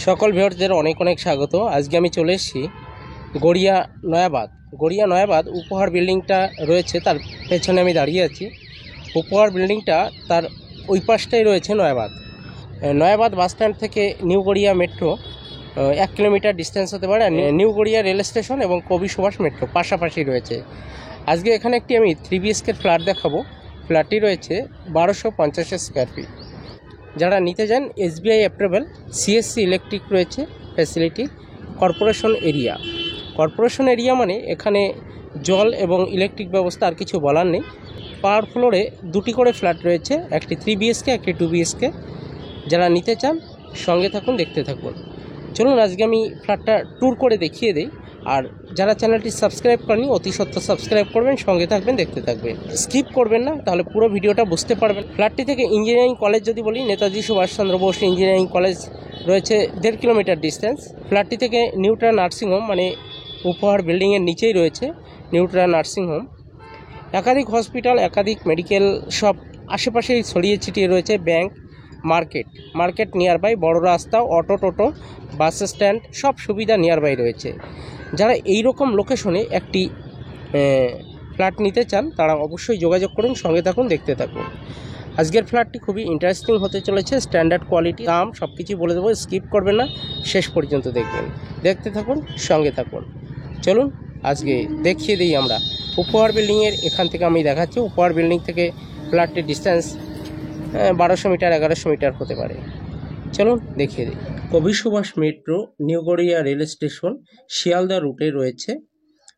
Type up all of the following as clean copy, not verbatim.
সকল ভিউয়ারদের অনেক অনেক স্বাগত। আজকে আমি চলে এসেছি গড়িয়া নয়াবাদ উপহার বিল্ডিংটা রয়েছে, তার পেছনে আমি দাঁড়িয়ে আছি। উপহার বিল্ডিংটা তার ওই পাশটাই রয়েছে নয়াবাদ বাস স্ট্যান্ড থেকে new Garia metro 1 kilometre distance হতে পারে। নিউ গড়িয়া রেল স্টেশন এবং কবি সুভাষ মেট্রো পাশাপাশি রয়েছে। আজকে এখানে একটি আমি 3 BHK ফ্ল্যাট দেখাবো। ফ্ল্যাটটি রয়েছে 1250 স্কোয়ার ফিট। যারা নিতে যান SBI অ্যাপ্রুভেল, CSC ইলেকট্রিক রয়েছে ফ্যাসিলিটি। কর্পোরেশন এরিয়া মানে এখানে জল এবং ইলেকট্রিক ব্যবস্থা আর কিছু বলার নেই। পার ফ্লোরে 2টি করে ফ্ল্যাট রয়েছে, একটি 3 BHK, একটি 2 BHK। যারা নিতে চান সঙ্গে থাকুন, দেখতে থাকুন। চলুন আজকে আমি ফ্ল্যাটটা ট্যুর করে দেখিয়ে দিই। আর যারা চ্যানেলটি সাবস্ক্রাইব করেনি অতি সত্ত্বর সাবস্ক্রাইব করবেন, সঙ্গে থাকবেন, দেখতে থাকবেন, স্কিপ করবেন না, তাহলে পুরো ভিডিওটা বুঝতে পারবেন। ফ্ল্যাটটি থেকে ইঞ্জিনিয়ারিং কলেজ যদি বলি, নেতাজি সুভাষচন্দ্র বোস ইঞ্জিনিয়ারিং কলেজ রয়েছে 1.5 কিলোমিটার ডিস্টেন্স। ফ্ল্যাটটি থেকে নিউট্রা নার্সিংহোম মানে উপহার বিল্ডিংয়ের নিচেই রয়েছে নিউট্রা নার্সিংহোম। একাধিক হসপিটাল, একাধিক মেডিকেল সব আশেপাশেই ছড়িয়ে ছিটিয়ে রয়েছে। ব্যাংক, মার্কেট নিয়ার বাই, বড় রাস্তা, অটো, টোটো, বাস স্ট্যান্ড সব সুবিধা নিয়ার বাই রয়েছে। যারা এই রকম লোকেশনে একটি ফ্ল্যাট নিতে চান তারা অবশ্যই যোগাযোগ করুন, সঙ্গে থাকুন, দেখতে থাকুন। আজকের ফ্ল্যাটটি খুবই ইন্টারেস্টিং হতে চলেছে। স্ট্যান্ডার্ড কোয়ালিটি, দাম সব কিছুই বলে দেবো, স্কিপ করবেন না, শেষ পর্যন্ত দেখবেন, দেখতে থাকুন, সঙ্গে থাকুন। চলুন আজকে দেখিয়ে দিই আমরা উপহার বিল্ডিংয়ের। এখান থেকে আমি দেখাচ্ছি উপহার বিল্ডিং থেকে ফ্ল্যাটটির ডিস্টেন্স 1200 মিটার, 1100 মিটার হতে পারে। চলুন দেখিয়ে দিই। Kabi Subhash metro new Garia rail station Sealdah রুটে রয়েছে,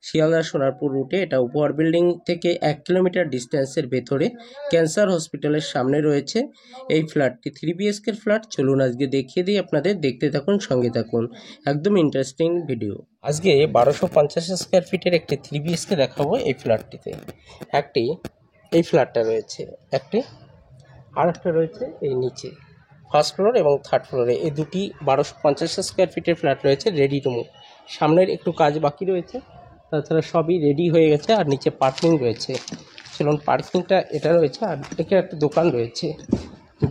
শিয়ালদা সোনারপুর রুটে। এটা উপহার বিল্ডিং থেকে 1 কিলোমিটার ডিস্টেন্সের ভেতরে ক্যান্সার হসপিটালের সামনে রয়েছে এই ফ্ল্যাটটি। 3 BHK ফ্ল্যাট। চলুন আজকে দেখিয়ে দিই আপনাদের, দেখতে থাকুন, সঙ্গে থাকুন, একদম ইন্টারেস্টিং ভিডিও। আজকে 1250 স্কোয়ার ফিটের একটি 3 BHK দেখাবো এই ফ্ল্যাটটিতে। একটি এই ফ্ল্যাটটা রয়েছে, একটি আর একটা রয়েছে এই নিচে ফার্স্ট ফ্লোর এবং থার্ড ফ্লোরে। এই দুটি 1250 স্কোয়ার ফিটের ফ্ল্যাট রয়েছে রেডি টু মুভ। সামনের একটু কাজ বাকি রয়েছে, তাছাড়া সবই রেডি হয়ে গেছে। আর নিচে পার্কিং রয়েছে। চলুন, পার্কিংটা এটা রয়েছে। আর এখানে একটা দোকান রয়েছে,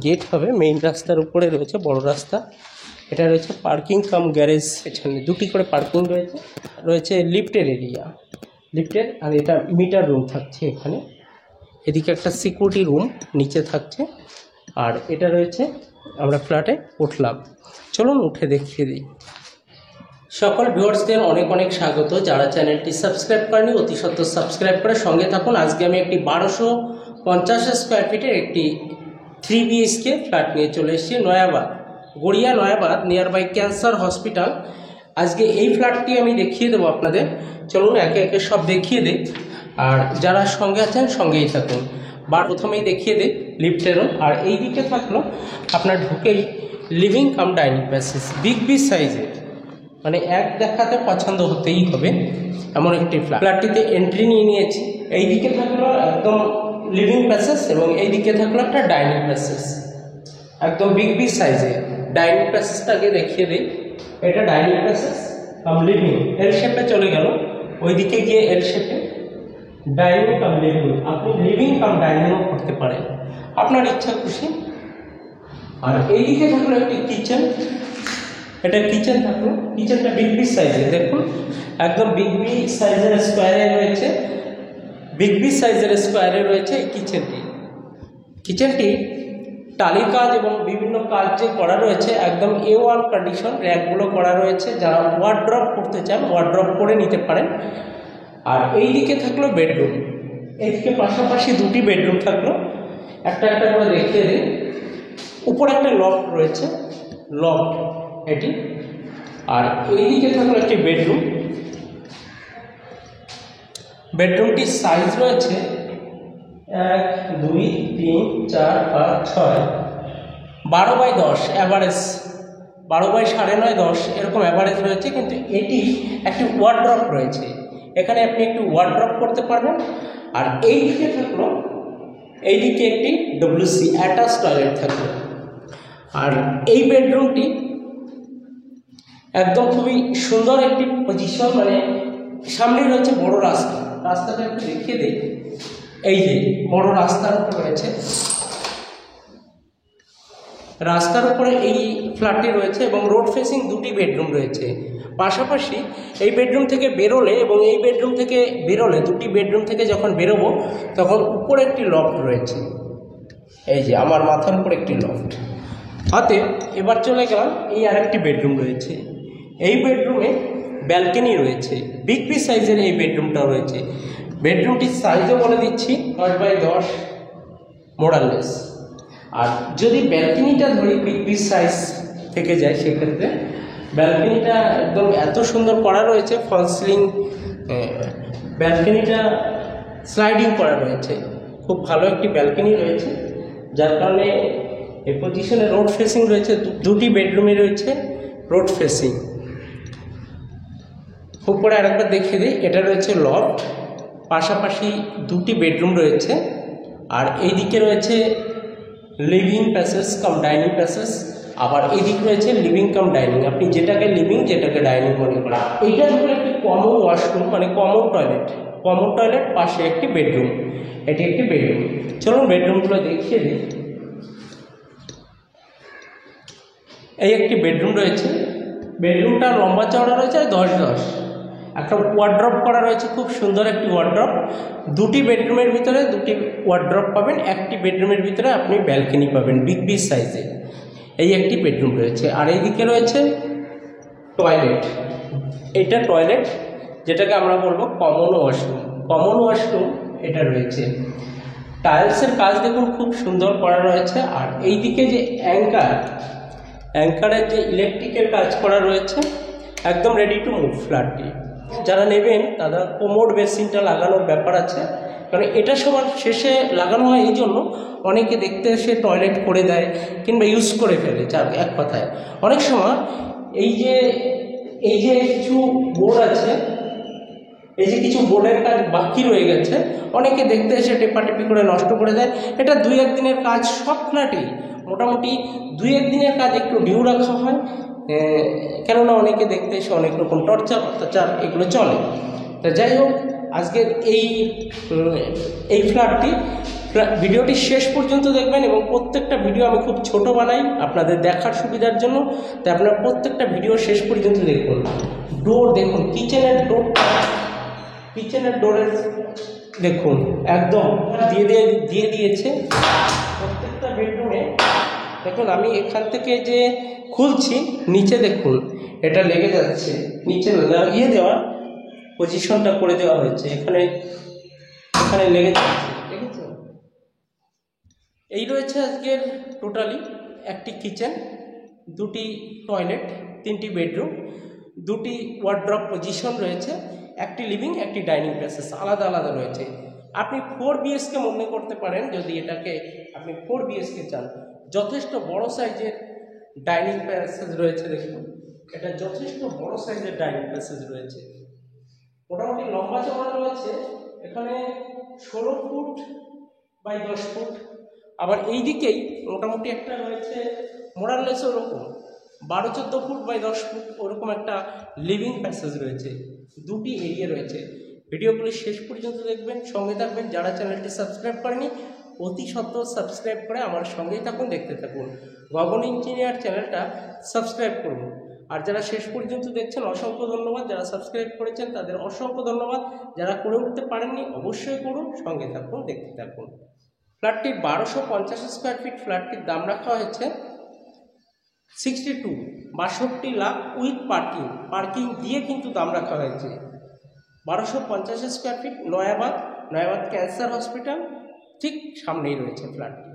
গেট হবে, মেইন রাস্তার উপরে রয়েছে, বড় রাস্তা। এটা রয়েছে পার্কিং কাম গ্যারেজ। এখানে 2টি করে পার্কিং রয়েছে লিফটের এরিয়া, লিফটের। আর এটা মিটার রুম থাকছে এখানে। এদিকে একটা সিকিউরিটি রুম নিচে থাকছে। আর এটা রয়েছে, আমরা ফ্ল্যাটে উঠলাম। চলুন উঠে দেখিয়ে দিই। সকল ভিউয়ার্সদের অনেক অনেক স্বাগত। যারা চ্যানেলটি সাবস্ক্রাইব করেনি অতি সত্ত্বর সাবস্ক্রাইব করে সঙ্গে থাকুন। আজকে আমি একটি 1250 স্কোয়ার ফিটের একটি 3 BHK ফ্ল্যাট নিয়ে চলে এসেছি Garia Nayabad near by cancer hospital. আজকে এই ফ্ল্যাটটি আমি দেখিয়ে দেবো আপনাদের। চলুন একে একে সব দেখিয়ে দিই। আর যারা সঙ্গে আছেন সঙ্গেই থাকুন। প্রথমেই দেখিয়ে দিই লিফটের রুম। আর এই দিকে থাকলো আপনার ঢুকেই living cum dining passage, big সাইজের, মানে এক দেখাতে পছন্দ হতেই হবে এমন একটি ফ্ল্যাটটিতে এন্ট্রি নিয়ে নিয়েছি। এই দিকে থাকলো একদম লিভিং প্যাসেজ এবং এই দিকে থাকলো একটা ডাইনিং প্যাসেজ, একদম বিগ সাইজের। ডাইনিং প্যাসেজটাকে দেখিয়ে দিই। এটা ডাইনিং প্যাসেজ কাম লিভিং, এল শেপে চলে গেল। ওইদিকে গিয়ে এল শেপে ডাইনিং কাম লিভিং, আপনি লিভিং কাম ডাইনিংও করতে পারেন আপনার ইচ্ছা খুশি। আর এইদিকে থাকলো একটি কিচেন, এটা কিচেন থাকলো। কিচেনটা বিগ সাইজের, দেখুন একদম বিগ সাইজের স্কোয়ারে রয়েছে, বিগ সাইজের স্কোয়ারে রয়েছে এই কিচেনটি টালির কাজ এবং বিভিন্ন কাজ যে করা রয়েছে একদম A1 কন্ডিশন। র্যাকগুলো করা রয়েছে, যারা ওয়ার্ড্রপ করতে চান ওয়ার্ড্রপ করে নিতে পারেন। আর এই দিকে থাকলো বেডরুম, এইদিকে পাশাপাশি 2টি বেডরুম থাকলো, একটা একটা করে দেখিয়ে দিই। উপরে একটা লফট রয়েছে, লফট এটি। আর এইদিকে থাকলো একটি বেডরুম। বেডরুমটির সাইজ রয়েছে 1, 2, 3, 4, 5, 6, 12x10 অ্যাভারেজ, 12x9.5, 10 এরকম অ্যাভারেজ রয়েছে। কিন্তু এটি একটি ওয়ার্ড্রপ রয়েছে, এখানে আপনি একটু ওয়ার্ড্রপ করতে পারবেন। আর এই দিকে থাকলো, এইদিকে একটি WC অ্যাটাচ টয়লেট থাকলো। আর এই বেডরুমটি একদম খুবই সুন্দর একটি পজিশন, মানে সামনে রয়েছে বড় রাস্তা। রাস্তাটা একটু দেখিয়ে দিই। এই যে বড় রাস্তার উপর রয়েছে, রাস্তার উপরে এই ফ্ল্যাটটি রয়েছে এবং রোড ফেসিং দুটি বেডরুম রয়েছে। পাশাপাশি এই বেডরুম থেকে বেরোলে এবং এই বেডরুম থেকে বেরোলে, দুটি বেডরুম থেকে যখন বেরোবো তখন উপরে একটি লফট রয়েছে। এই যে আমার মাথার উপর একটি লফট। হাতে এবার চলে গেলাম, এই আরেকটি বেডরুম রয়েছে। এই বেডরুমে ব্যালকনি রয়েছে, বিগ সাইজের এই বেডরুমটা রয়েছে। বেডরুমটির সাইজও বলে দিচ্ছি 10x10 মোরাললেস। আর যদি ব্যালকনিটা ধরি বিগ সাইজ থেকে যায়, সেক্ষেত্রে ব্যালকনিটা একদম এত সুন্দর করা রয়েছে, ফল সিলিং ব্যালকনিটা স্লাইডিং করা রয়েছে। খুব ভালো একটি ব্যালকনি রয়েছে, যার কারণে এই পজিশনে রোড ফেসিং রয়েছে। দুটি বেডরুমে রয়েছে রোড ফেসিং। উপরে আরেকবার দেখিয়ে দিই, এটা রয়েছে লফট, পাশাপাশি দুটি বেডরুম রয়েছে। আর এইদিকে রয়েছে living passage cum dining passage, আবার এইদিকে রয়েছে লিভিং কাম ডাইনিং। আপনি যেটাকে লিভিং, যেটাকে ডাইনিং মনে করেন। এইটার উপরে একটি কমন ওয়াশরুম, মানে কমন টয়লেট, পাশে একটি বেডরুম। এটি একটি বেডরুম। চলুন বেডরুমগুলো দেখিয়ে দিই। এই একটি বেডরুম রয়েছে। বেডরুমটা লম্বা চওড়া রয়েছে 10x10। একটা ওয়ার্ড্রপ করা রয়েছে, খুব সুন্দর একটি ওয়ার্ড্রপ। দুটি বেডরুমের ভিতরে দুটি ওয়ার্ড্রপ পাবেন, একটি বেডরুমের ভিতরে আপনি ব্যালকনি পাবেন বিগ সাইজে। এই একটি বেডরুম রয়েছে। আর এইদিকে রয়েছে টয়লেট। এটা টয়লেট, যেটাকে আমরা বলবো কমন ওয়াশরুম। এটা রয়েছে। টাইলসের কাজ দেখুন খুব সুন্দর করা রয়েছে। আর এইদিকে যে অ্যাঙ্কারের যে ইলেকট্রিকের কাজ করা রয়েছে, একদম রেডি টু মুভ ফ্ল্যাটটি। যারা নেবেন তারা কোমোড বেসিনটা লাগানোর ব্যাপার আছে, কারণ এটা সবার শেষে লাগানো হয় এই জন্য, অনেকে দেখতে এসে টয়লেট করে দেয় কিংবা ইউজ করে ফেলে। যার এক কথায় অনেক সময় এই যে কিছু বোর্ড আছে, এই যে কিছু বোর্ডের কাজ বাকি রয়ে গেছে, অনেকে দেখতে এসে টেপাটেপি করে নষ্ট করে দেয়। এটা 2-1 দিনের কাজ, সব ফ্ল্যাটেই মোটামুটি 2-1 দিনের কাজ একটু ডিউ রাখা হয়, কেননা অনেকে দেখতে এসে অনেক রকম টর্চার অত্যাচার এগুলো চলে। তা যাই হোক, আজকের এই ভিডিওটি শেষ পর্যন্ত দেখবেন এবং প্রত্যেকটা ভিডিও আমি খুব ছোট বানাই আপনাদের দেখার সুবিধার জন্য। তাই আপনারা প্রত্যেকটা ভিডিও শেষ পর্যন্ত দেখুন। ডোর দেখুন, কিচেনের ডোরের দেখুন একদম দিয়ে দিয়েছে প্রত্যেকটা বেডরুমে। দেখুন আমি এখান থেকে যে খুলছি, নিচে দেখুন এটা লেগে যাচ্ছে, নিচে লাগিয়ে দেওয়া পজিশনটা করে দেওয়া হয়েছে, এখানে লেগে যাচ্ছে। দেখেছো? এই রয়েছে আজকের টোটালি একটি কিচেন, দুটি টয়লেট, 3টি বেডরুম, দুটি ওয়ার্ড্রপ পজিশন রয়েছে, একটি লিভিং, একটি ডাইনিং প্যাসেজ আলাদা রয়েছে। আপনি 4 BHK মনে করতে পারেন যদি এটাকে আপনি 4 BHK চান। যথেষ্ট বড় সাইজের ডাইনিং প্যাসেজ রয়েছে। দেখুন এটা যথেষ্ট বড় সাইজের ডাইনিং প্যাসেজ রয়েছে, মোটামুটি লম্বা চওড়া রয়েছে এখানে 16 ফুট বাই 10 ফুট। আবার এই দিকেই মোটামুটি একটা রয়েছে মোরাললেস ওরকম 12-14 ফুট বাই 10 ফুট, ওরকম একটা লিভিং প্যাসেজ রয়েছে। দুটি এরিয়া রয়েছে। ভিডিওগুলি শেষ পর্যন্ত দেখবেন, সঙ্গে থাকবেন। যারা চ্যানেলটি সাবস্ক্রাইব করেনি অতি সত্ত্বর সাবস্ক্রাইব করে আমার সঙ্গেই থাকুন, দেখতে থাকুন। গগন ইঞ্জিনিয়ার চ্যানেলটা সাবস্ক্রাইব করুন। আর যারা শেষ পর্যন্ত দেখছেন অসংখ্য ধন্যবাদ। যারা সাবস্ক্রাইব করেছেন তাদের অসংখ্য ধন্যবাদ। যারা করে উঠতে পারেননি অবশ্যই করুন, সঙ্গে থাকুন, দেখতে থাকুন। ফ্ল্যাটটি 1250 স্কোয়ার ফিট। ফ্ল্যাটটির দাম রাখা হয়েছে 62 লাখ উইথ পার্কিং দিয়ে কিন্তু দাম রাখা হয়েছে। 1250 square feet, Nayabad cancer hospital ঠিক সামনেই রয়েছে ফ্ল্যাটটি।